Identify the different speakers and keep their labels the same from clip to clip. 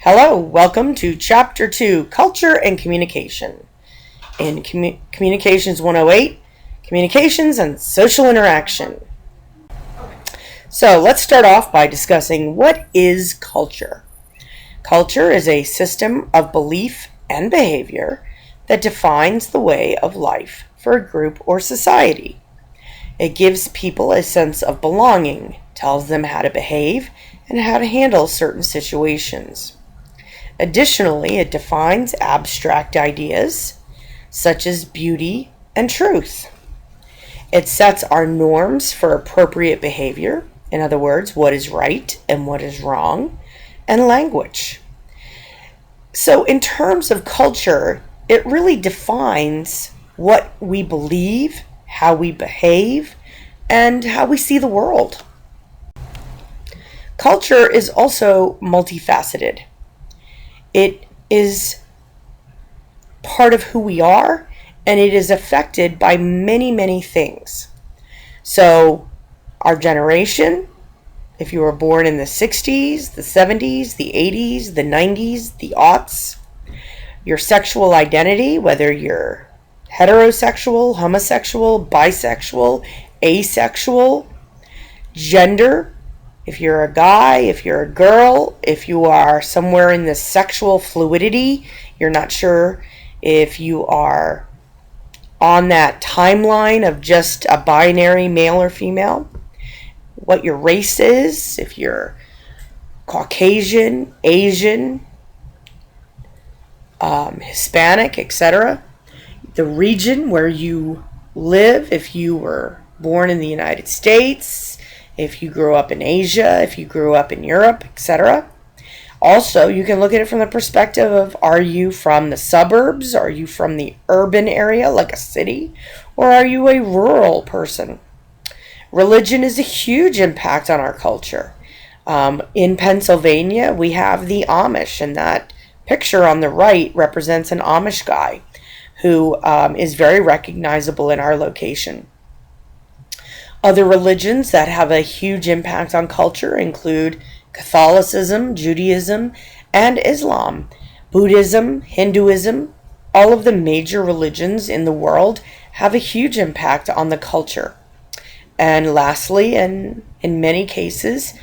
Speaker 1: Hello, welcome to Chapter 2, Culture and Communication. In Communications 108, Communications and Social Interaction. So let's start off by discussing what is culture. Culture is a system of belief and behavior that defines the way of life for a group or society. It gives people a sense of belonging, tells them how to behave, and how to handle certain situations. Additionally, it defines abstract ideas such as beauty and truth. It sets our norms for appropriate behavior, in other words, what is right and what is wrong, and language. So in terms of culture, it really defines what we believe, how we behave, and how we see the world. Culture is also multifaceted. It is part of who we are, and it is affected by many, many things. So, our generation, if you were born in the 60s, the 70s, the 80s, the 90s, the aughts, your sexual identity, whether you're heterosexual, homosexual, bisexual, asexual, gender, if you're a guy, if you're a girl, if you are somewhere in the sexual fluidity, you're not sure if you are on that timeline of just a binary male or female, what your race is, if you're Caucasian, Asian, Hispanic, etc., the region where you live, if you were born in the United States, if you grew up in Asia, if you grew up in Europe, etc. Also, you can look at it from the perspective of, are you from the suburbs? Are you from the urban area, like a city? Or are you a rural person? Religion is a huge impact on our culture. In Pennsylvania, we have the Amish, and that picture on the right represents an Amish guy who is very recognizable in our location. Other religions that have a huge impact on culture include Catholicism, Judaism, and Islam. Buddhism, Hinduism, all of the major religions in the world have a huge impact on the culture. And lastly, and in many cases,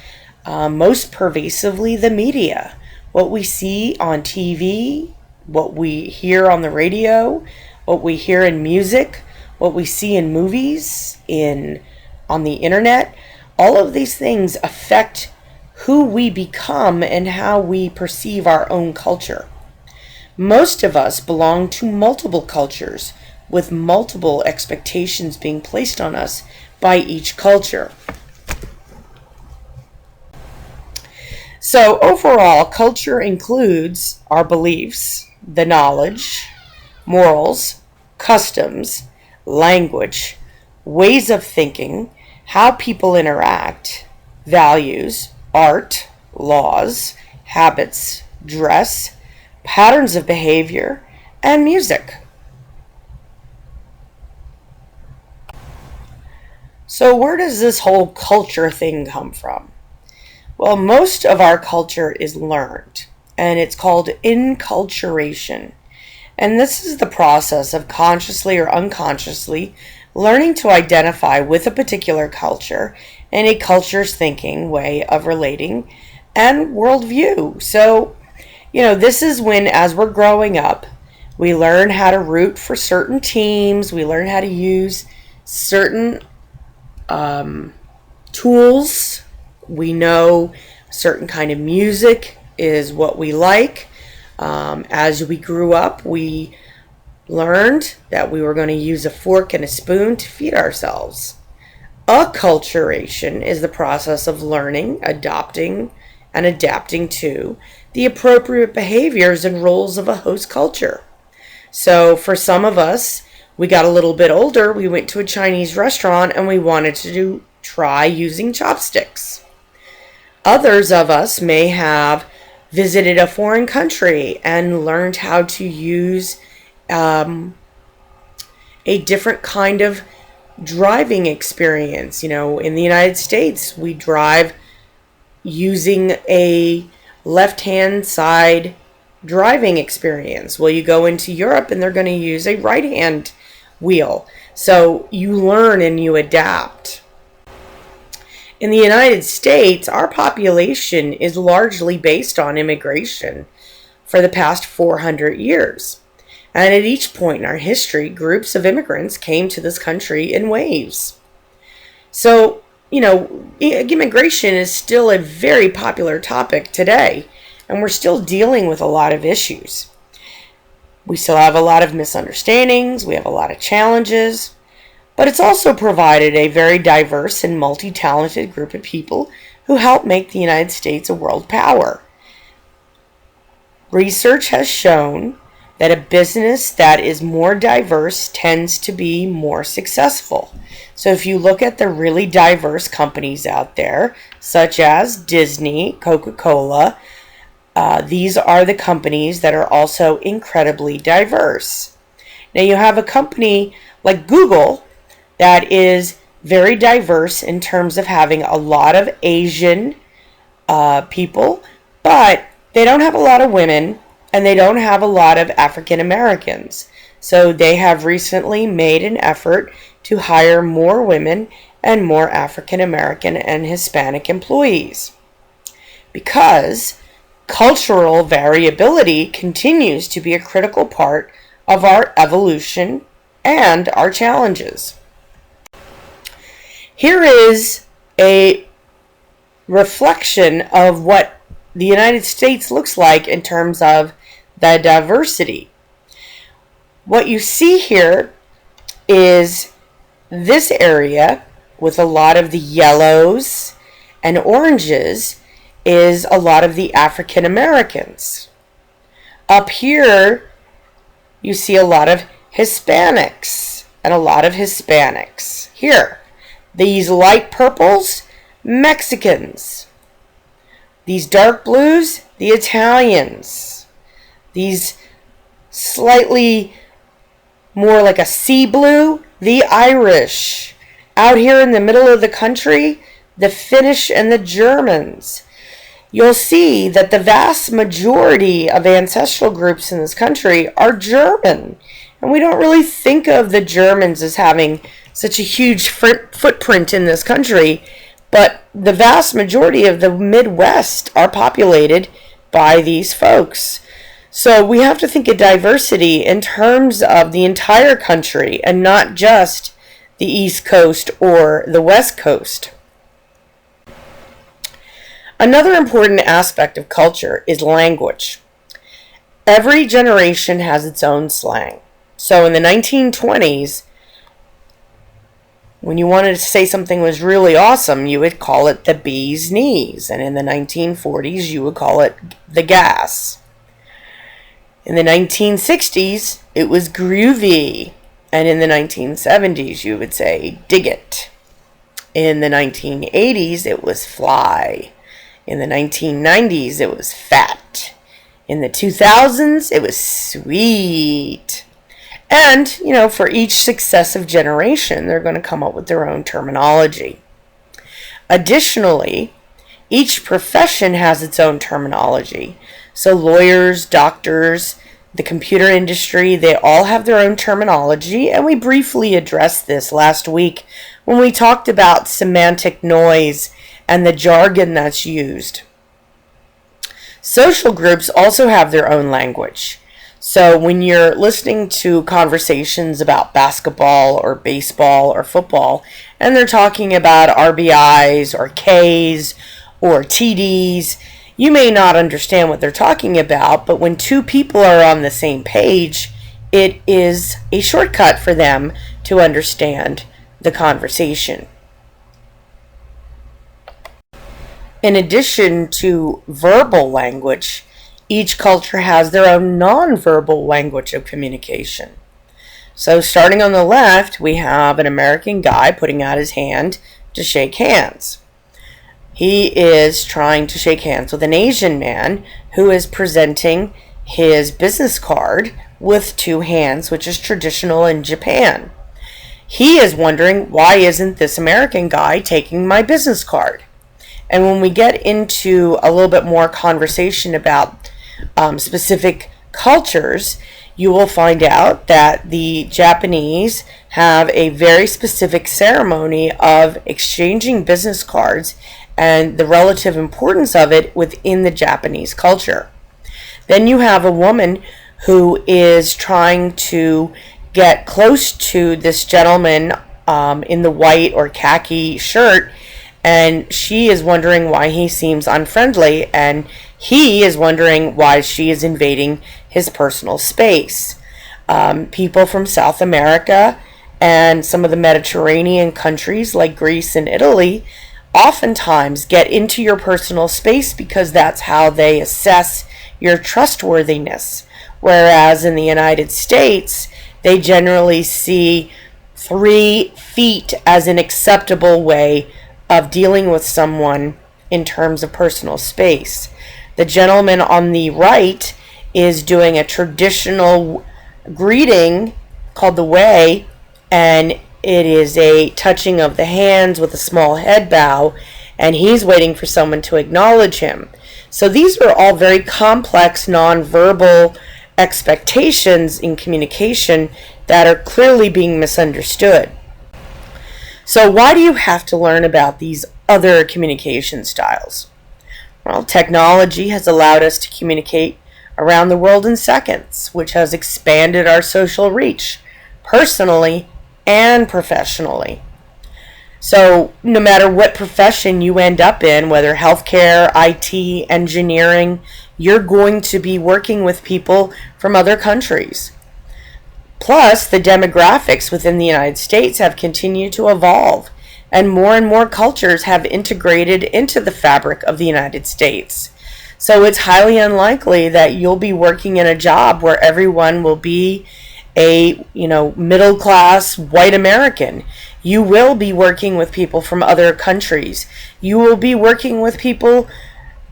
Speaker 1: most pervasively, the media. What we see on TV, what we hear on the radio, what we hear in music, what we see in movies, on the internet, all of these things affect who we become and how we perceive our own culture. Most of us belong to multiple cultures, with multiple expectations being placed on us by each culture. So overall, culture includes our beliefs, the knowledge, morals, customs, language, ways of thinking, how people interact, values, art, laws, habits, dress, patterns of behavior, and music. So where does this whole culture thing come from? Well, most of our culture is learned, and it's called enculturation. And this is the process of consciously or unconsciously learning to identify with a particular culture and a culture's thinking, way of relating, and worldview. So, this is when, as we're growing up, we learn how to root for certain teams, we learn how to use certain tools, we know a certain kind of music is what we like. As we grew up, we learned that we were going to use a fork and a spoon to feed ourselves. Acculturation is the process of learning, adopting, and adapting to the appropriate behaviors and roles of a host culture. So for some of us, we got a little bit older, we went to a Chinese restaurant and we wanted to try using chopsticks. Others of us may have visited a foreign country and learned how to use a different kind of driving experience. In the United States, we drive using a left-hand side driving experience. Well, you go into Europe and they're going to use a right-hand wheel. So you learn and you adapt. In the United States, our population is largely based on immigration for the past 400 years. And at each point in our history, groups of immigrants came to this country in waves. So, immigration is still a very popular topic today, and we're still dealing with a lot of issues. We still have a lot of misunderstandings, we have a lot of challenges, but it's also provided a very diverse and multi-talented group of people who help make the United States a world power. Research has shown that a business that is more diverse tends to be more successful. So if you look at the really diverse companies out there, such as Disney, Coca-Cola, these are the companies that are also incredibly diverse. Now you have a company like Google that is very diverse in terms of having a lot of Asian people, but they don't have a lot of women and they don't have a lot of African Americans. So they have recently made an effort to hire more women and more African American and Hispanic employees, because cultural variability continues to be a critical part of our evolution and our challenges. Here is a reflection of what the United States looks like in terms of the diversity. What you see here is this area with a lot of the yellows and oranges is a lot of the African Americans. Up here you see a lot of Hispanics and a lot of Hispanics. Here, these light purples, Mexicans. These dark blues, the Italians. These slightly more like a sea blue, the Irish. Out here in the middle of the country, the Finnish and the Germans. You'll see that the vast majority of ancestral groups in this country are German. And we don't really think of the Germans as having such a huge footprint in this country, but the vast majority of the Midwest are populated by these folks. So we have to think of diversity in terms of the entire country and not just the East Coast or the West Coast. Another important aspect of culture is language. Every generation has its own slang. So in the 1920s, when you wanted to say something was really awesome, you would call it the bee's knees. And in the 1940s, you would call it the gas. In the 1960s, it was groovy. And in the 1970s, you would say dig it. In the 1980s, it was fly. In the 1990s, it was fat. In the 2000s, it was sweet. And, for each successive generation, they're going to come up with their own terminology. Additionally, each profession has its own terminology. So lawyers, doctors, the computer industry, they all have their own terminology. And we briefly addressed this last week when we talked about semantic noise and the jargon that's used. Social groups also have their own language. So when you're listening to conversations about basketball or baseball or football, and they're talking about RBIs or Ks or TDs, you may not understand what they're talking about, but when two people are on the same page, it is a shortcut for them to understand the conversation. In addition to verbal language, each culture has their own nonverbal language of communication. So starting on the left, we have an American guy putting out his hand to shake hands. He is trying to shake hands with an Asian man who is presenting his business card with two hands, which is traditional in Japan. He is wondering, why isn't this American guy taking my business card? And when we get into a little bit more conversation about specific cultures, you will find out that the Japanese have a very specific ceremony of exchanging business cards and the relative importance of it within the Japanese culture. Then you have a woman who is trying to get close to this gentleman in the white or khaki shirt, and she is wondering why he seems unfriendly, and he is wondering why she is invading his personal space. People from South America and some of the Mediterranean countries like Greece and Italy oftentimes get into your personal space because that's how they assess your trustworthiness. Whereas in the United States, they generally see 3 feet as an acceptable way of dealing with someone in terms of personal space. The gentleman on the right is doing a traditional greeting called the way, and it is a touching of the hands with a small head bow, and he's waiting for someone to acknowledge him. So these are all very complex nonverbal expectations in communication that are clearly being misunderstood. So why do you have to learn about these other communication styles? Well, technology has allowed us to communicate around the world in seconds, which has expanded our social reach, personally and professionally. So no matter what profession you end up in, whether healthcare, IT, engineering, you're going to be working with people from other countries. Plus, the demographics within the United States have continued to evolve, and more cultures have integrated into the fabric of the United States. So it's highly unlikely that you'll be working in a job where everyone will be a, middle class white American. You will be working with people from other countries. You will be working with people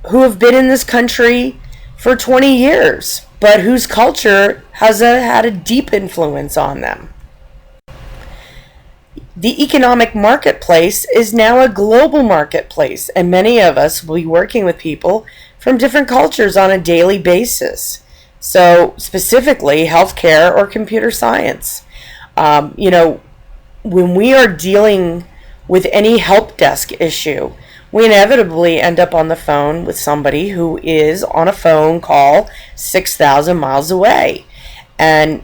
Speaker 1: who have been in this country for 20 years, but whose culture has had a deep influence on them. The economic marketplace is now a global marketplace, and many of us will be working with people from different cultures on a daily basis. So specifically, healthcare or computer science. When we are dealing with any help desk issue, we inevitably end up on the phone with somebody who is on a phone call 6,000 miles away. And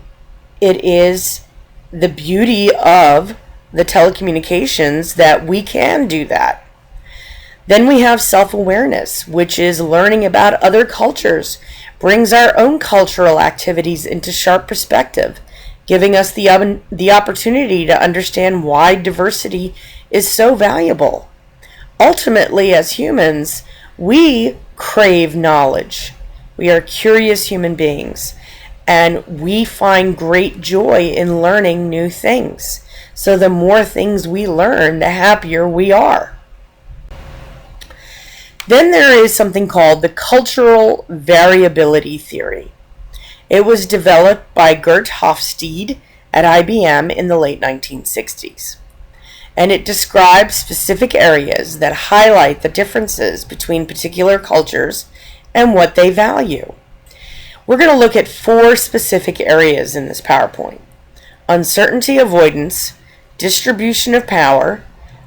Speaker 1: it is the beauty of the telecommunications that we can do that. Then we have self-awareness, which is learning about other cultures, brings our own cultural activities into sharp perspective, giving us the opportunity to understand why diversity is so valuable. Ultimately, as humans, we crave knowledge. We are curious human beings, and we find great joy in learning new things. So the more things we learn, the happier we are. Then there is something called the cultural variability theory. It was developed by Gert Hofstede at IBM in the late 1960s. And it describes specific areas that highlight the differences between particular cultures and what they value. We're going to look at 4 specific areas in this PowerPoint: uncertainty avoidance, distribution of power,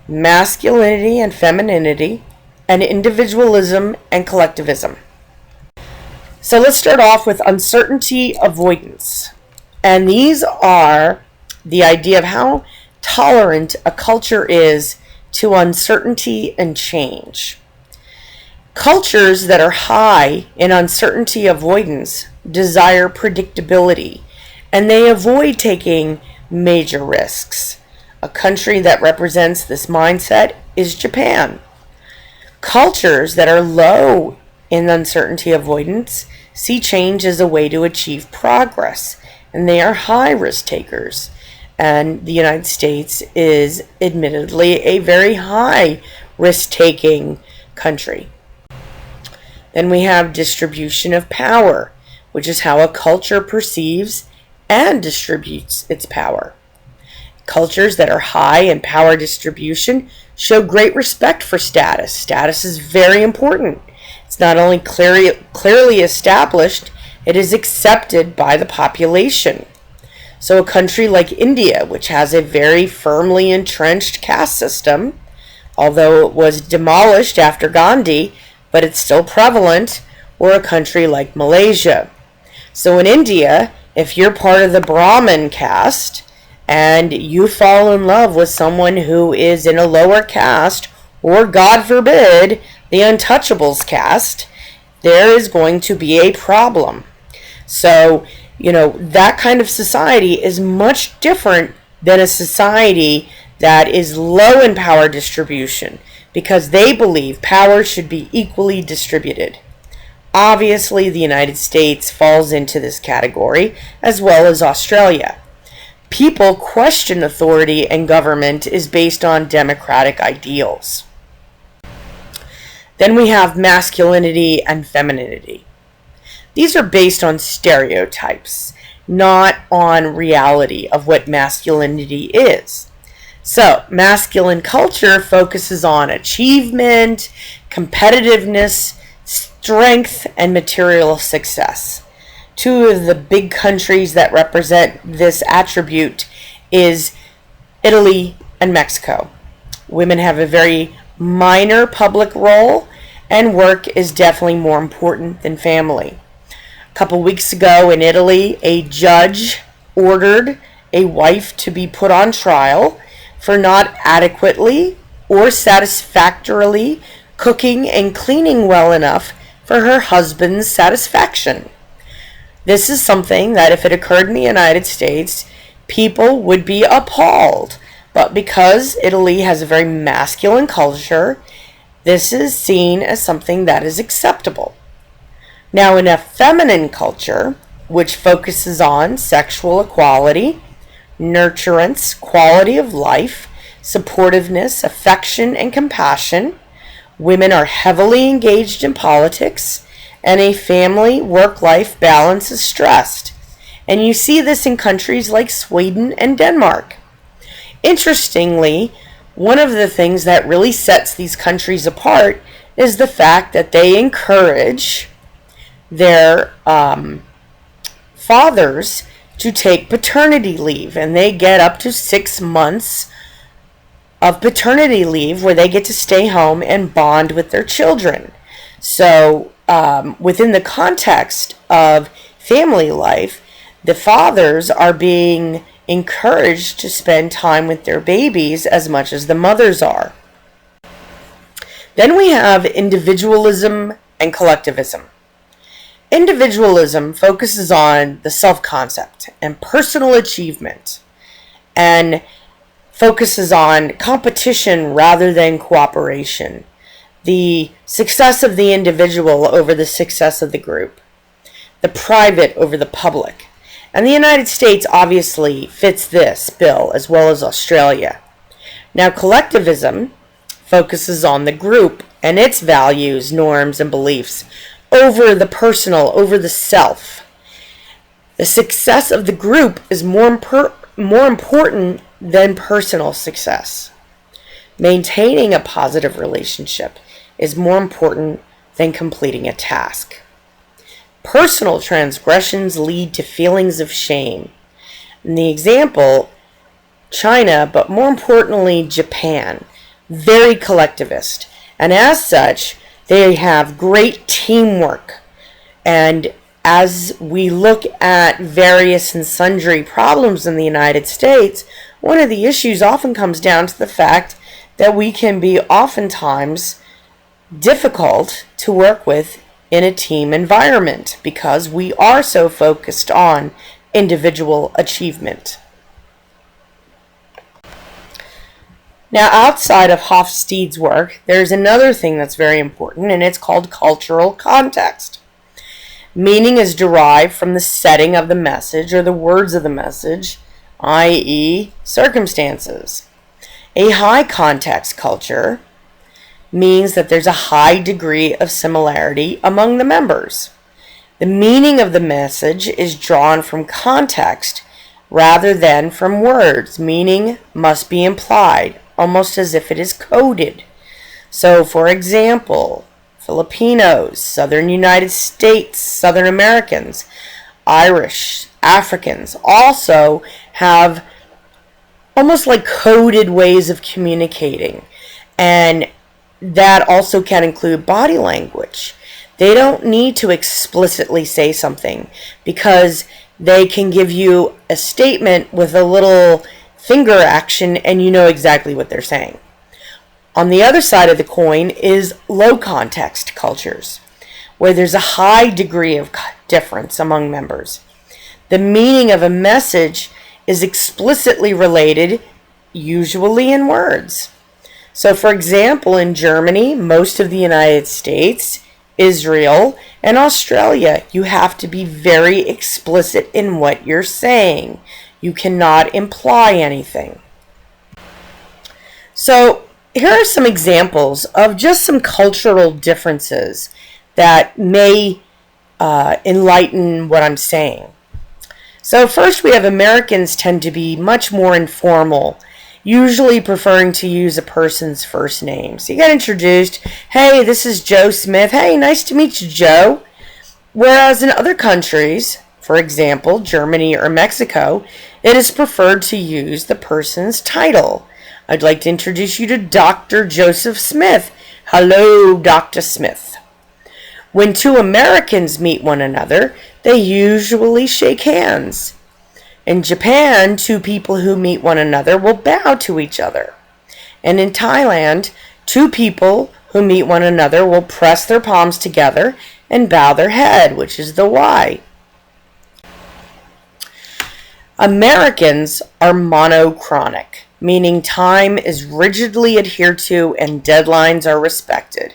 Speaker 1: masculinity and femininity, and individualism and collectivism. So let's start off with uncertainty avoidance. And these are the idea of how tolerant a culture is to uncertainty and change. Cultures that are high in uncertainty avoidance desire predictability, and they avoid taking major risks. A country that represents this mindset is Japan. Cultures that are low in uncertainty avoidance see change as a way to achieve progress, and they are high risk takers. And the United States is admittedly a very high risk-taking country. Then we have distribution of power, which is how a culture perceives and distributes its power. Cultures that are high in power distribution show great respect for status. Status is very important. It's not only clearly established, it is accepted by the population. So a country like India, which has a very firmly entrenched caste system, although it was demolished after Gandhi, but it's still prevalent, or a country like Malaysia. So in India, if you're part of the Brahmin caste and you fall in love with someone who is in a lower caste, or God forbid, the untouchables caste, there is going to be a problem. So, that kind of society is much different than a society that is low in power distribution, because they believe power should be equally distributed. Obviously, the United States falls into this category, as well as Australia. People question authority and government is based on democratic ideals. Then we have masculinity and femininity. These are based on stereotypes, not on reality of what masculinity is. So, masculine culture focuses on achievement, competitiveness, strength, and material success. Two of the big countries that represent this attribute is Italy and Mexico. Women have a very minor public role, and work is definitely more important than family. A couple weeks ago in Italy, a judge ordered a wife to be put on trial for not adequately or satisfactorily cooking and cleaning well enough for her husband's satisfaction. This is something that if it occurred in the United States, people would be appalled. But because Italy has a very masculine culture, this is seen as something that is acceptable. Now, in a feminine culture, which focuses on sexual equality, nurturance, quality of life, supportiveness, affection, and compassion, women are heavily engaged in politics, and a family work-life balance is stressed. And you see this in countries like Sweden and Denmark. Interestingly, one of the things that really sets these countries apart is the fact that they encourage their fathers to take paternity leave, and they get up to 6 months of paternity leave where they get to stay home and bond with their children. So within the context of family life, the fathers are being encouraged to spend time with their babies as much as the mothers are. Then we have individualism and collectivism. Individualism focuses on the self-concept and personal achievement, and focuses on competition rather than cooperation, the success of the individual over the success of the group, the private over the public. And the United States obviously fits this bill, as well as Australia. Now, collectivism focuses on the group and its values, norms, and beliefs over the personal, over the self. The success of the group is more important than personal success. Maintaining a positive relationship is more important than completing a task. Personal transgressions lead to feelings of shame. In the example, China, but more importantly, Japan, very collectivist. And as such, they have great teamwork. And as we look at various and sundry problems in the United States, one of the issues often comes down to the fact that we can be oftentimes difficult to work with in a team environment because we are so focused on individual achievement. Now, outside of Hofstede's work, there's another thing that's very important, and it's called cultural context. Meaning is derived from the setting of the message or the words of the message, i.e., circumstances. A high context culture means that there's a high degree of similarity among the members. The meaning of the message is drawn from context rather than from words. Meaning must be implied, almost as if it is coded. So, for example, Filipinos, Southern United States, Southern Americans, Irish, Africans also have almost like coded ways of communicating. And that also can include body language. They don't need to explicitly say something because they can give you a statement with a little finger action and you know exactly what they're saying. On the other side of the coin is low context cultures, where there's a high degree of difference among members. The meaning of a message is explicitly related, usually in words. So, for example, in Germany, most of the United States, Israel, and Australia, you have to be very explicit in what you're saying. You cannot imply anything. So, here are some examples of just some cultural differences that may enlighten what I'm saying. So first we have Americans tend to be much more informal, usually preferring to use a person's first name. So you get introduced, hey, this is Joe Smith. Hey, nice to meet you, Joe. Whereas in other countries, for example, Germany or Mexico, it is preferred to use the person's title. I'd like to introduce you to Dr. Joseph Smith. Hello, Dr. Smith. When two Americans meet one another, they usually shake hands. In Japan, two people who meet one another will bow to each other. And in Thailand, two people who meet one another will press their palms together and bow their head, which is the Y. Americans are monochronic, meaning time is rigidly adhered to and deadlines are respected.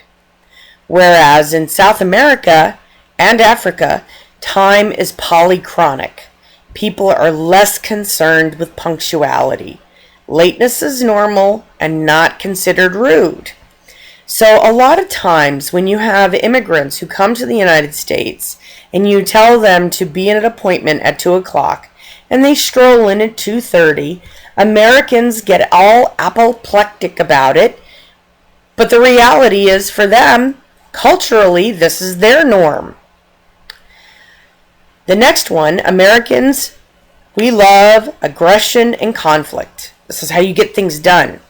Speaker 1: Whereas in South America and Africa, time is polychronic. People are less concerned with punctuality. Lateness is normal and not considered rude. So a lot of times when you have immigrants who come to the United States and you tell them to be at an appointment at 2 o'clock and they stroll in at 2:30, Americans get all apoplectic about it. But the reality is for them, culturally, this is their norm. The next one, Americans, we love aggression and conflict. This is how you get things done.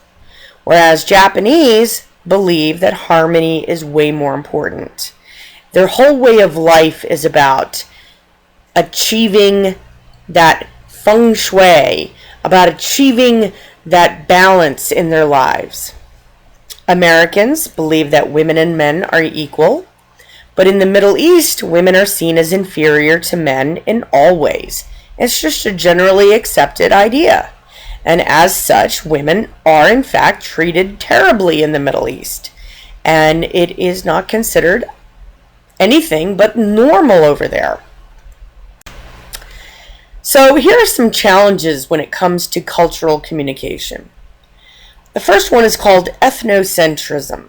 Speaker 1: Whereas Japanese believe that harmony is way more important. Their whole way of life is about achieving that feng shui, about achieving that balance in their lives. Americans believe that women and men are equal, but in the Middle East, women are seen as inferior to men in all ways. It's just a generally accepted idea. And as such, women are in fact treated terribly in the Middle East. And it is not considered anything but normal over there. So here are some challenges when it comes to cultural communication. The first one is called ethnocentrism,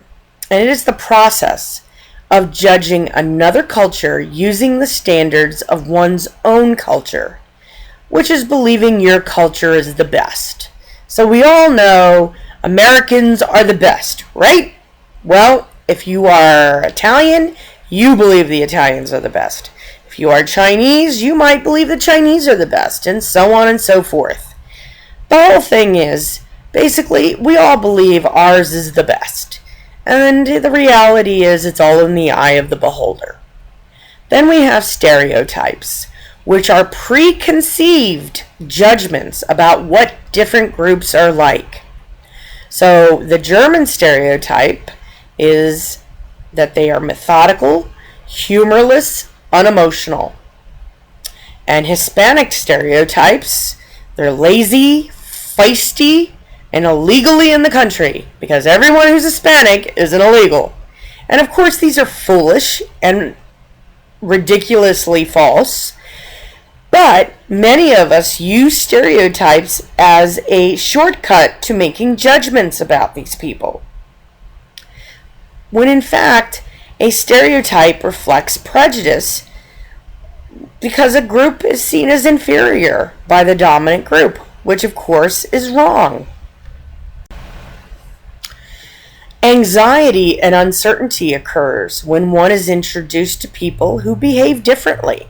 Speaker 1: and it is the process of judging another culture using the standards of one's own culture, which is believing your culture is the best. So we all know Americans are the best, right? Well, if you are Italian, you believe the Italians are the best. If you are Chinese, you might believe the Chinese are the best, and so on and so forth. The whole thing is, basically, we all believe ours is the best. And the reality is it's all in the eye of the beholder. Then we have stereotypes, which are preconceived judgments about what different groups are like. So the German stereotype is that they are methodical, humorless, unemotional. And Hispanic stereotypes, they're lazy, feisty, and illegally in the country, because everyone who's Hispanic is an illegal. And of course these are foolish and ridiculously false, but many of us use stereotypes as a shortcut to making judgments about these people, when in fact a stereotype reflects prejudice because a group is seen as inferior by the dominant group, which of course is wrong. Anxiety and uncertainty occurs when one is introduced to people who behave differently.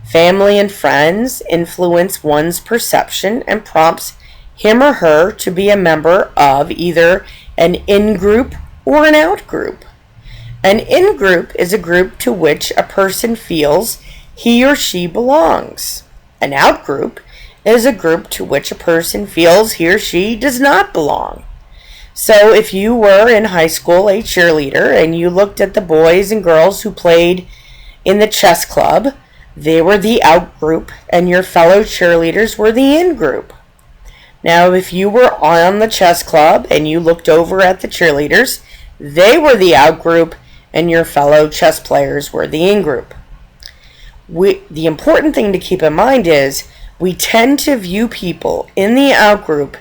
Speaker 1: Family and friends influence one's perception and prompts him or her to be a member of either an in-group or an out-group. An in-group is a group to which a person feels he or she belongs. An out-group is a group to which a person feels he or she does not belong. So if you were in high school a cheerleader and you looked at the boys and girls who played in the chess club, they were the out group and your fellow cheerleaders were the in group. Now if you were on the chess club and you looked over at the cheerleaders, they were the out group and your fellow chess players were the in group. The important thing to keep in mind is we tend to view people in the out group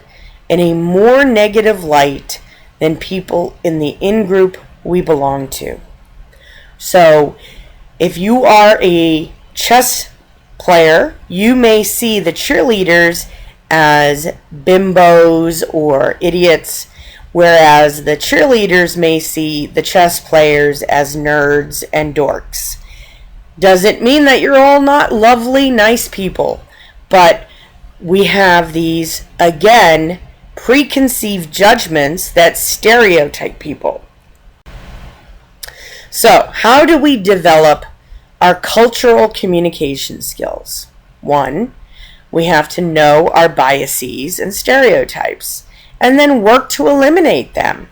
Speaker 1: in a more negative light than people in the in group we belong to. So if you are a chess player, you may see the cheerleaders as bimbos or idiots, whereas the cheerleaders may see the chess players as nerds and dorks. Doesn't mean that you're all not lovely, nice people, but we have these, again, preconceived judgments that stereotype people. So, how do we develop our cultural communication skills? 1, we have to know our biases and stereotypes, and then work to eliminate them.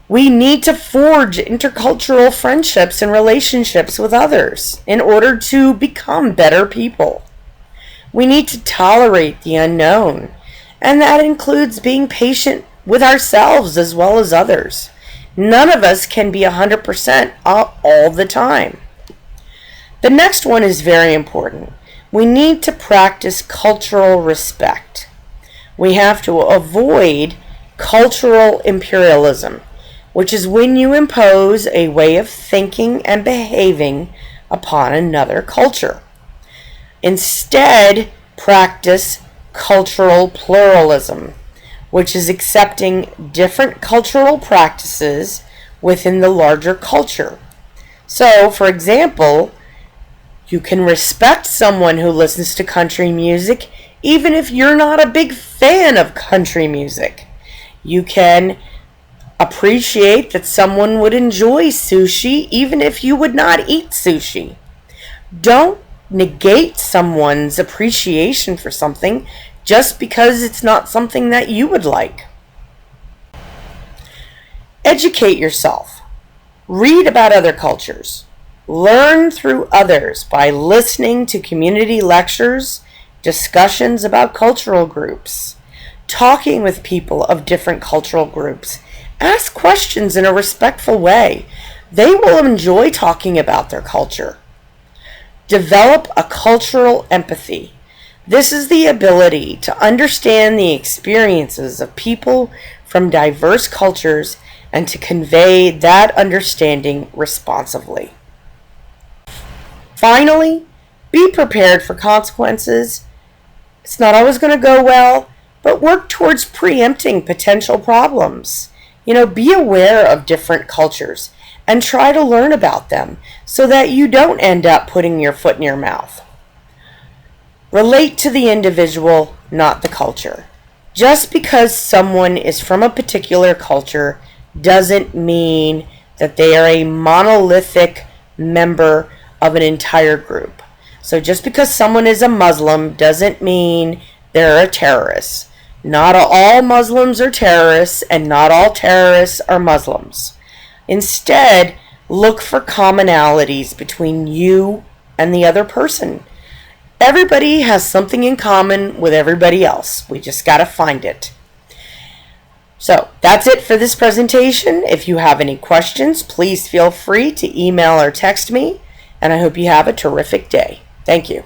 Speaker 1: We need to forge intercultural friendships and relationships with others in order to become better people. We need to tolerate the unknown, and that includes being patient with ourselves as well as others. None of us can be 100% all the time. The next one is very important. We need to practice cultural respect. We have to avoid cultural imperialism, which is when you impose a way of thinking and behaving upon another culture. Instead, practice cultural pluralism, which is accepting different cultural practices within the larger culture. So, for example, you can respect someone who listens to country music even if you're not a big fan of country music. You can appreciate that someone would enjoy sushi even if you would not eat sushi. Don't negate someone's appreciation for something just because it's not something that you would like. Educate yourself. Read about other cultures. Learn through others by listening to community lectures, discussions about cultural groups, talking with people of different cultural groups. Ask questions in a respectful way. They will enjoy talking about their culture. Develop a cultural empathy. This is the ability to understand the experiences of people from diverse cultures and to convey that understanding responsively. Finally, be prepared for consequences. It's not always going to go well, but work towards preempting potential problems. Be aware of different cultures and try to learn about them so that you don't end up putting your foot in your mouth. Relate to the individual, not the culture. Just because someone is from a particular culture doesn't mean that they are a monolithic member of an entire group. So just because someone is a Muslim doesn't mean they're a terrorist. Not all Muslims are terrorists, and not all terrorists are Muslims. Instead, look for commonalities between you and the other person. Everybody has something in common with everybody else. We just got to find it. So that's it for this presentation. If you have any questions, please feel free to email or text me, and I hope you have a terrific day. Thank you.